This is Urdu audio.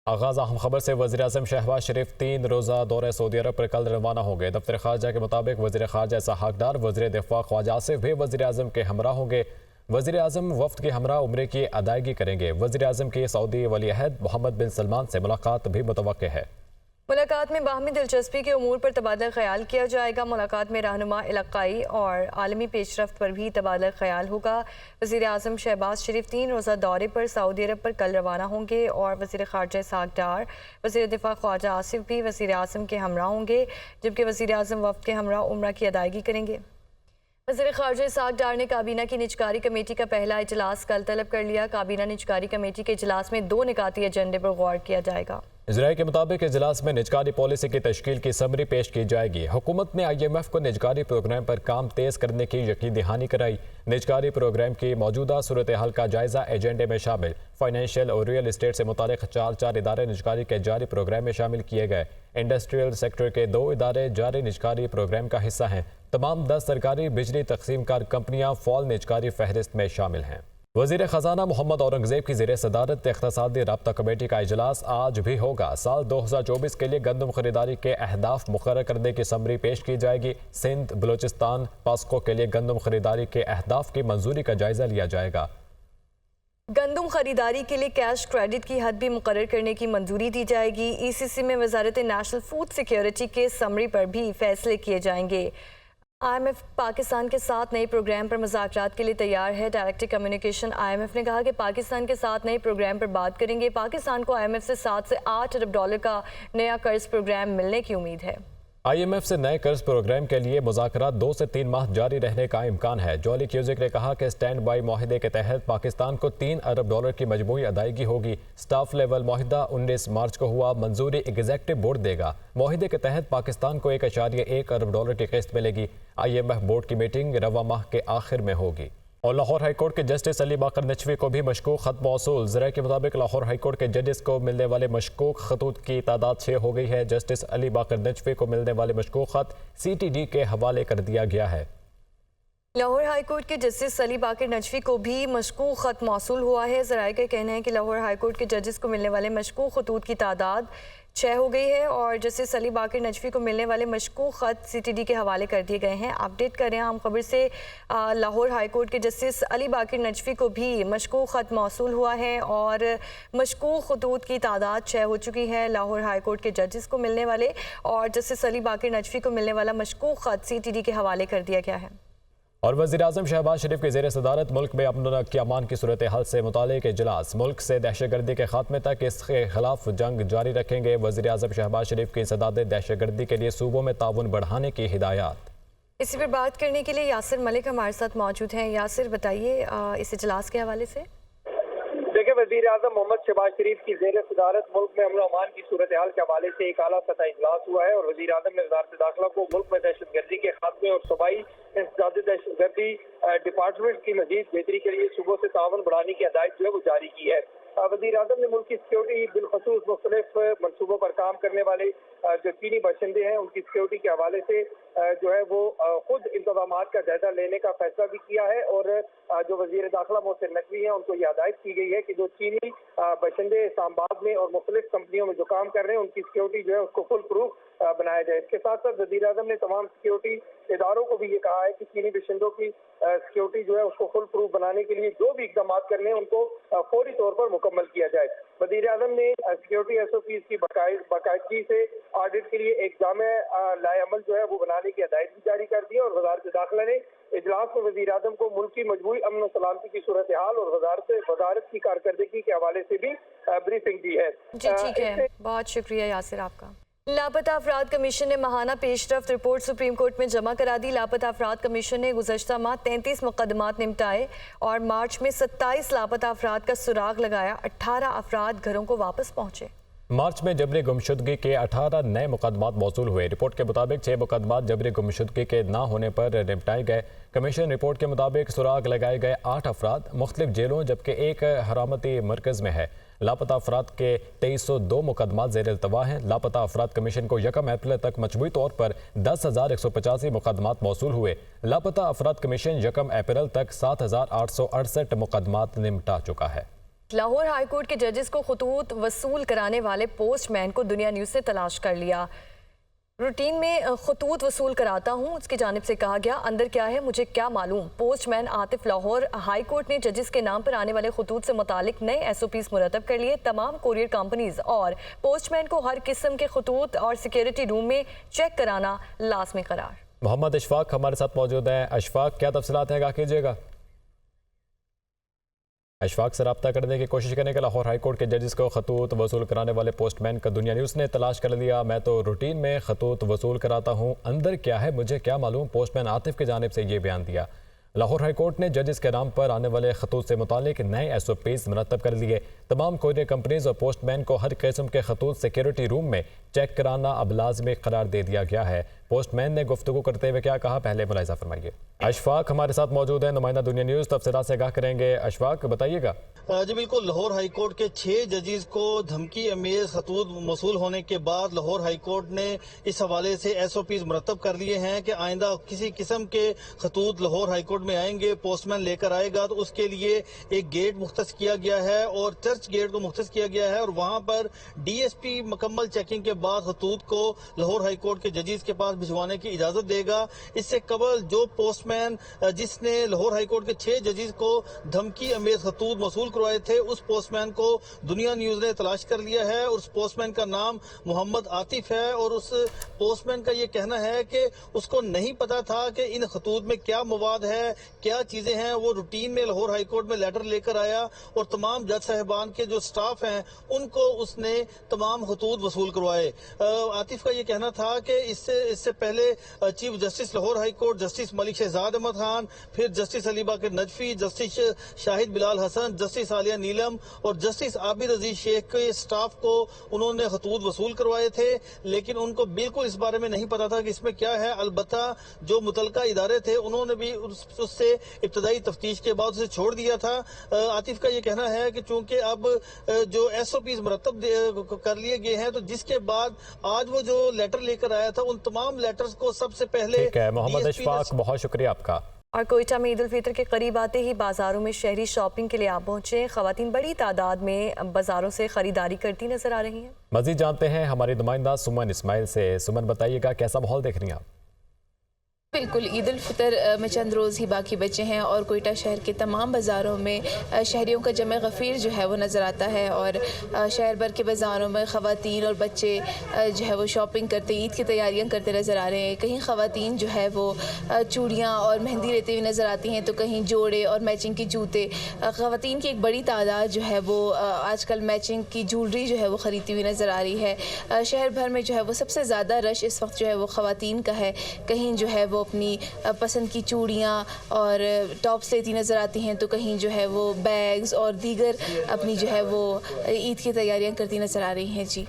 آغاز اہم خبر سے وزیر اعظم شہباز شریف 3 روزہ دورہ سعودی عرب پر کل روانہ ہوں گے۔ دفتر خارجہ کے مطابق وزیر خارجہ اسحاق ڈار، وزیر دفاع خواجہ آصف بھی وزیر اعظم کے ہمراہ ہوں گے۔ وزیر اعظم وفد کے ہمراہ عمرے کی ادائیگی کریں گے۔ وزیر اعظم کی سعودی ولی عہد محمد بن سلمان سے ملاقات بھی متوقع ہے۔ ملاقات میں باہمی دلچسپی کے امور پر تبادلہ خیال کیا جائے گا۔ ملاقات میں رہنما علاقائی اور عالمی پیش رفت پر بھی تبادلہ خیال ہوگا۔ وزیر اعظم شہباز شریف 3 روزہ دورے پر سعودی عرب پر کل روانہ ہوں گے اور وزیر خارجہ اسحاق ڈار، وزیر دفاع خواجہ آصف بھی وزیر اعظم کے ہمراہ ہوں گے، جبکہ وزیر اعظم وفد کے ہمراہ عمرہ کی ادائیگی کریں گے۔ وزیر خارجہ اسحاق ڈار نے کابینہ کی نجکاری کمیٹی کا پہلا اجلاس کل طلب کر لیا۔ کابینہ نجکاری کمیٹی کے اجلاس میں 2 نکاتی ایجنڈے پر غور کیا جائے گا۔ ذرائع کے مطابق اجلاس میں نجکاری پالیسی کی تشکیل کی سمری پیش کی جائے گی۔ حکومت نے IMF کو نجکاری پروگرام پر کام تیز کرنے کی یقین دہانی کرائی۔ نجکاری پروگرام کی موجودہ صورتحال کا جائزہ ایجنڈے میں شامل۔ فائنینشیل اور ریئل اسٹیٹ سے متعلق 4 ادارے نجکاری کے جاری پروگرام میں شامل کیے گئے۔ انڈسٹریل سیکٹر کے 2 ادارے جاری نجکاری پروگرام کا حصہ ہیں۔ تمام 10 سرکاری بجلی تقسیم کار کمپنیاں فعال نجکاری فہرست میں شامل ہیں۔ وزیر خزانہ محمد اورنگزیب کی زیر صدارت اقتصادی رابطہ کمیٹی کا اجلاس آج بھی ہوگا۔ سال 2024 کے لیے گندم خریداری کے اہداف مقرر کرنے کی سمری پیش کی جائے گی۔ سندھ بلوچستان پاسکو کے لیے گندم خریداری کے اہداف کی منظوری کا جائزہ لیا جائے گا۔ گندم خریداری کے لیے کیش کریڈٹ کی حد بھی مقرر کرنے کی منظوری دی جائے گی۔ ECC میں وزارت نیشنل فوڈ سیکیورٹی کے سمری پر بھی فیصلے کیے جائیں گے۔ IMF پاکستان کے ساتھ نئے پروگرام پر مذاکرات کے لیے تیار ہے۔ ڈائریکٹر کمیونیکیشن IMF نے کہا کہ پاکستان کے ساتھ نئے پروگرام پر بات کریں گے۔ پاکستان کو IMF سے 7 سے 8 ارب ڈالر کا نیا قرض پروگرام ملنے کی امید ہے۔ IMF سے نئے قرض پروگرام کے لیے مذاکرات 2 سے 3 ماہ جاری رہنے کا امکان ہے۔ جولی کیوزک نے کہا کہ سٹینڈ بائی معاہدے کے تحت پاکستان کو 3 ارب ڈالر کی مجموعی ادائیگی ہوگی۔ سٹاف لیول معاہدہ 19 مارچ کو ہوا، منظوری ایگزیکٹو بورڈ دے گا۔ معاہدے کے تحت پاکستان کو 1.1 ارب ڈالر کی قسط ملے گی۔ IMF بورڈ کی میٹنگ رواں ماہ کے آخر میں ہوگی۔ اور لاہور ہائی کورٹ کے جسٹس علی باقر نجوی کو بھی مشکوک خط موصول۔ ذرائع کے مطابق لاہور ہائی کورٹ کے ججز کو ملنے والے مشکوک خطوط کی تعداد 6 ہو گئی ہے۔ جسٹس علی باقر نجوی کو ملنے والے مشکوک خط CTD کے حوالے کر دیا گیا ہے۔ لاہور ہائی کورٹ کے جسٹس علی باقر نجوی کو بھی مشکوک خط موصول ہوا ہے۔ ذرائع کا کہنا ہے کہ لاہور ہائی کورٹ کے ججز کو ملنے والے مشکوک خطوط کی تعداد 6 ہو گئی ہے اور جسٹس علی باقر نجوی کو ملنے والے مشکوک خط CTD کے حوالے کر دیے گئے ہیں۔ اپڈیٹ کر رہے ہیں ہم خبر سے، لاہور ہائی کورٹ کے جسٹس علی باقر نجوی کو بھی مشکوک خط موصول ہوا ہے اور مشکوک خطوط کی تعداد 6 ہو چکی ہے۔ لاہور ہائی کورٹ کے ججز کو ملنے والے اور جسٹس علی باقر نجوی کو ملنے والا مشکوک خط CTD کے حوالے کر دیا گیا ہے۔ اور وزیر اعظم شہباز شریف کی زیر صدارت ملک میں امن و امان کی صورتحال سے متعلق اجلاس۔ ملک سے دہشت گردی کے خاتمے تک اس کے خلاف جنگ جاری رکھیں گے۔ وزیر اعظم شہباز شریف کی انسداد دہشت گردی کے لیے صوبوں میں تعاون بڑھانے کی ہدایات۔ اسی پر بات کرنے کے لیے یاسر ملک ہمارے ساتھ موجود ہیں۔ یاسر بتائیے اس اجلاس کے حوالے سے۔ دیکھیں، وزیر اعظم محمد شہباز شریف کی زیر صدارت ملک میں امن و امان کی صورتحال کے حوالے سے ایک اعلیٰ سطح اجلاس ہوا ہے اور وزیر اعظم نے وزارت داخلہ کو ملک میں دہشت گردی کے خاتمے اور صوبائی انسداد دہشت گردی ڈپارٹمنٹ کی مزید بہتری کے لیے صوبوں سے تعاون بڑھانے کی ہدایت جو ہے وہ جاری کی ہے۔ وزیر اعظم نے ملک کی سیکیورٹی بالخصوص مختلف منصوبوں پر کام کرنے والے جو چینی باشندے ہیں ان کی سیکیورٹی کے حوالے سے جو ہے وہ خود انتظامات کا جائزہ لینے کا فیصلہ بھی کیا ہے اور جو وزیر داخلہ محسن نقوی ہیں ان کو یہ ہدایت کی گئی ہے کہ جو چینی باشندے اسلام آباد میں اور مختلف کمپنیوں میں جو کام کر رہے ہیں ان کی سیکیورٹی جو ہے اس کو فل پروف بنایا جائے۔ اس کے ساتھ ساتھ وزیر اعظم نے تمام سیکیورٹی اداروں کو بھی یہ کہا ہے کہ چینی باشندوں کی سیکیورٹی جو ہے اس کو فل پروف بنانے کے لیے جو بھی اقدامات کرنے ہیں ان کو فوری طور پر مکمل کیا جائے۔ وزیر اعظم نے سیکیورٹی SOPs کی باقاعدگی سے آڈٹ کے لیے ایک جامع لائحہ عمل جو ہے وہ بنانے کی ہدایت بھی جاری کر دی اور وزارت داخلہ نے اجلاس میں وزیر اعظم کو ملک کی مجموعی امن و سلامتی کی صورتحال اور وزارت کی کارکردگی کے حوالے سے بھی بریفنگ دی ہے۔ جی ٹھیک ہے، بہت شکریہ یاسر آپ کا۔ لاپتہ افراد کمیشن نے ماہانہ پیش رفت رپورٹ سپریم کورٹ میں جمع کرا دی۔ لاپتہ افراد کمیشن نے گزشتہ ماہ 33 مقدمات نمٹائے اور مارچ میں 27 لاپتہ افراد کا سراغ لگایا۔ 18 افراد گھروں کو واپس پہنچے۔ مارچ میں جبری گمشدگی کے 18 نئے مقدمات موصول ہوئے۔ رپورٹ کے مطابق 6 مقدمات جبری گمشدگی کے نہ ہونے پر نمٹائے گئے۔ کمیشن رپورٹ کے مطابق سراغ لگائے گئے 8 افراد مختلف جیلوں جبکہ ایک حرامتی مرکز میں ہے۔ لاپتہ افراد کے 2302 مقدمات زیر التواء ہیں۔ لاپتہ افراد کمیشن کو 1 اپریل تک مجموعی طور پر 10,185 مقدمات موصول ہوئے۔ لاپتہ افراد کمیشن 1 اپریل تک 7,868 مقدمات نمٹا چکا ہے۔ لاہور ہائی کورٹ کے ججز کو خطوط وصول کرانے والے پوسٹ مین کو دنیا نیوز نے تلاش کر لیا۔ روٹین میں خطوط وصول کراتا ہوں، اس کی جانب سے کہا گیا اندر کیا ہے مجھے کیا معلوم۔ پوسٹ مین عاطف لاہور ہائی کورٹ نے ججز کے نام پر آنے والے خطوط سے متعلق نئے SOPs مرتب کر لیے۔ تمام کوریئر کمپنیز اور پوسٹ مین کو ہر قسم کے خطوط اور سیکیورٹی روم میں چیک کرانا لازمی قرار۔ محمد اشفاق ہمارے ساتھ موجود ہیں۔ اشفاق، کیا تفصیلات ہیں، آگاہ کیجیے گا۔ اشفاق سے رابطہ کرنے کی کوشش کرنے کے لاہور ہائی کورٹ کے ججز کو خطوط وصول کرانے والے پوسٹ مین کا دنیا نیوز نے تلاش کر لیا۔ میں تو روٹین میں خطوط وصول کراتا ہوں، اندر کیا ہے مجھے کیا معلوم، پوسٹ مین عاطف کی جانب سے یہ بیان دیا۔ لاہور ہائی کورٹ نے ججز کے نام پر آنے والے خطوط سے متعلق نئے SOPs مرتب کر لیے۔ تمام کوریئر کمپنیز اور پوسٹ مین کو ہر قسم کے خطوط سیکیورٹی روم میں چیک کرانا اب لازمی قرار دے دیا گیا ہے۔ پوسٹ مین نے گفتگو کرتے ہوئے کیا کہا، پہلے ملاحظہ فرمائیے۔ اشفاق ہمارے ساتھ موجود ہیں، نمائندہ دنیا نیوز، تفصیلات سے آگاہ کریں گے۔ اشفاق بتائیے گا۔ جی بالکل، لاہور ہائی کورٹ کے 6 ججز کو دھمکی امیز خطوط موصول ہونے کے بعد لاہور ہائی کورٹ نے اس حوالے سے SOPs مرتب کر لیے ہیں کہ آئندہ کسی قسم کے خطوط لاہور ہائی کورٹ میں آئیں گے، پوسٹ مین لے کر آئے گا تو اس کے لیے ایک گیٹ مختص کیا گیا ہے اور چرچ گیٹ کو مختص کیا گیا ہے، اور وہاں پر DSP مکمل چیکنگ کے بعد خطوط کو لاہور ہائی کورٹ کے ججز کے پاس بھجوانے کی اجازت دے گا۔ اس سے قبل جو پوسٹ مین جس نے لاہور ہائی کورٹ کے 6 ججز کو دھمکی امیز خطوط موصول کروائے تھے، اس پوسٹ مین کو دنیا نیوز نے تلاش کر لیا ہے، اور اس پوسٹ مین کا نام محمد عاطف ہے، اور اس پوسٹ مین کا یہ کہنا ہے کہ اس کو نہیں پتا تھا کہ ان خطوط میں کیا مواد ہے، کیا چیزیں ہیں۔ وہ روٹین میں لاہور ہائی کورٹ میں لیٹر لے کر آیا اور تمام جج صاحبان کے جو سٹاف ہیں ان کو اس نے تمام خطوط وصول کروائے۔ عاطف کا یہ کہنا تھا کہ اس سے پہلے chief justice Lahore high court justice Malik Shahzad Ahmed Khan, پھر جسٹس سلی باقر نجفی، جسٹس شاہد بلال حسن، جسٹس عالیہ نیلم اور جسٹس عابد عزیز شیخ کے سٹاف کو انہوں نے خطوط وصول کروائے تھے، لیکن ان کو بالکل اس بارے میں نہیں پتا تھا کہ اس میں کیا ہے۔ البتہ جو متعلقہ ادارے تھے انہوں نے بھی اس سے ابتدائی تفتیش کے بعد اسے چھوڑ دیا تھا۔ عاطف کا یہ کہنا ہے کہ چونکہ اب جو SOPs مرتب کر لیے گئے ہیں، تو جس کے بعد آج وہ جو لیٹر لے کر آیا تھا ان تمام لیٹرز کو سب سے پہلے ٹھیک ہے محمد اشفاق، بہت شکریہ آپ کا۔ اور کوئٹہ میں عید الفطر کے قریب آتے ہی بازاروں میں شہری شاپنگ کے لیے آ پہنچے۔ خواتین بڑی تعداد میں بازاروں سے خریداری کرتی نظر آ رہی ہیں۔ مزید جانتے ہیں ہماری نمائندہ سمن اسماعیل سے۔ سمن بتائیے گا کیسا ماحول دیکھ رہی ہیں آپ؟ بالکل، عید الفطر میں چند روز ہی باقی بچے ہیں اور کوئٹہ شہر کے تمام بازاروں میں شہریوں کا جمع غفیر جو ہے وہ نظر آتا ہے، اور شہر بھر کے بازاروں میں خواتین اور بچے جو ہے وہ شاپنگ کرتے، عید کی تیاریاں کرتے نظر آ رہے ہیں۔ کہیں خواتین جو ہے وہ چوڑیاں اور مہندی لیتے ہوئے نظر آتی ہیں، تو کہیں جوڑے اور میچنگ کے جوتے۔ خواتین کی ایک بڑی تعداد جو ہے وہ آج کل میچنگ کی جولری جو ہے وہ خریدتی ہوئی نظر آ رہی ہے۔ شہر بھر میں جو ہے وہ سب سے زیادہ رش اس وقت جو ہے وہ خواتین کا ہے۔ کہیں جو ہے وہ اپنی پسند کی چوڑیاں اور ٹاپس لیتی نظر آتی ہیں، تو کہیں جو ہے وہ بیگز اور دیگر اپنی جو ہے وہ عید کی تیاریاں کرتی نظر آ رہی ہیں۔ جی